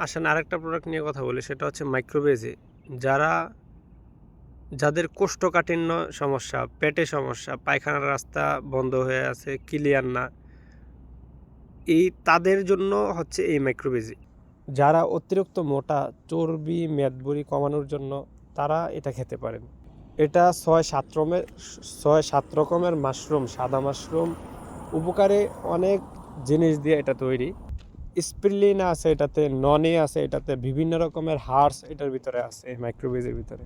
আসেন আরেকটা প্রোডাক্ট নিয়ে কথা বলি, সেটা হচ্ছে মাইক্রোবেজে। যাদের কোষ্ঠকাঠিন্য সমস্যা, পেটে সমস্যা, পায়খানার রাস্তা বন্ধ হয়ে আছে, ক্লিয়ার না, তাদের জন্য হচ্ছে এই মাইক্রোবেজি। যারা অতিরিক্ত মোটা, চর্বি মেদবুরি কমানোর জন্য তারা এটা খেতে পারেন। এটা 6-7 রকমের মাশরুম, সাদা মাশরুম উপকারে অনেক জিনিস দিয়ে এটা তৈরি। স্পিরুলিনা আছে এটাতে, ননি আছে এটাতে, বিভিন্ন রকমের হার্বস এটার ভিতরে আছে এই মাইক্রোবেজের ভিতরে।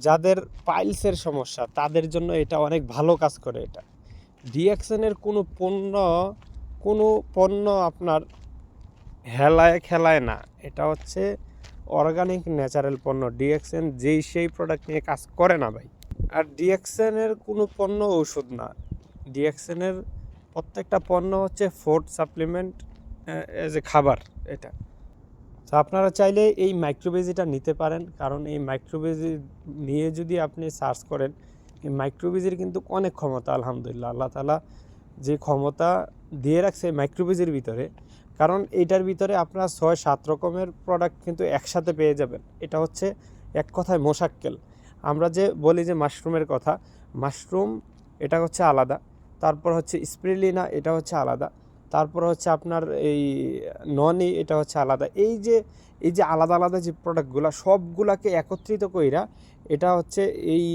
যাদের পাইলসের সমস্যা তাদের জন্য এটা অনেক ভালো কাজ করে। এটা ডিএক্সএনের কোনো পণ্য আপনার হেলায় খেলায় না। এটা হচ্ছে অর্গানিক ন্যাচারাল পণ্য। ডিএক্সএন সেই প্রোডাক্ট নিয়ে কাজ করে না ভাই। আর ডিএক্সএনের কোনো পণ্য ঔষধ না। ডিএক্সএনের প্রত্যেকটা পণ্য হচ্ছে ফুড সাপ্লিমেন্ট, এজ এ খাবার এটা। তো আপনারা চাইলে এই মাইক্রোবেজিটা নিতে পারেন, কারণ এই মাইক্রোবেজি নিয়ে যদি আপনি সার্চ করেন, এই মাইক্রোবেজির কিন্তু অনেক ক্ষমতা। আলহামদুলিল্লাহ, আল্লাহ তাআলা যে ক্ষমতা দিয়ে রাখছে মাইক্রোবেজির ভিতরে, কারণ এইটার ভিতরে আপনারা 6-7 রকমের প্রোডাক্ট কিন্তু একসাথে পেয়ে যাবেন। এটা হচ্ছে এক কথায় মোশাক্কেল। আমরা যে বলি যে মাশরুমের কথা, মাশরুম এটা হচ্ছে আলাদা, তারপর হচ্ছে স্পিরুলিনা এটা হচ্ছে আলাদা, তারপর হচ্ছে আপনার এই ননি এটা হচ্ছে আলাদা। এই যে আলাদা আলাদা যে প্রোডাক্টগুলো সবগুলাকে একত্রিত কইরা এটা হচ্ছে এই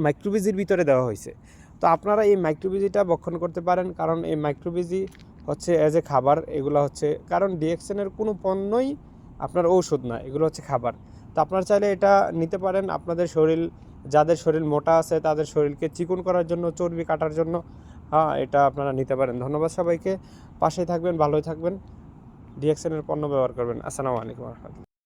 মাইক্রোবেজির ভিতরে দেওয়া হয়েছে। তো আপনারা এই মাইক্রোবেজিটা ভক্ষণ করতে পারেন, কারণ এই মাইক্রোবেজি হচ্ছে অ্যাজ এ খাবার। এগুলো হচ্ছে, কারণ ডিএক্সএনের কোনো পণ্যই আপনার ঔষধ না, এগুলো হচ্ছে খাবার। তো আপনারা চাইলে এটা নিতে পারেন আপনাদের যাদের শরীর মোটা আছে তাদের শরীরকে চিকন করার জন্য, চর্বি কাটার জন্য। হ্যাঁ, এটা আপনারা নিতে পারেন। ধন্যবাদ সবাইকে। পাশেই থাকবেন, ভালোই থাকবেন, ডিএক্সএনের পণ্য ব্যবহার করবেন। আসসালামু আলাইকুম।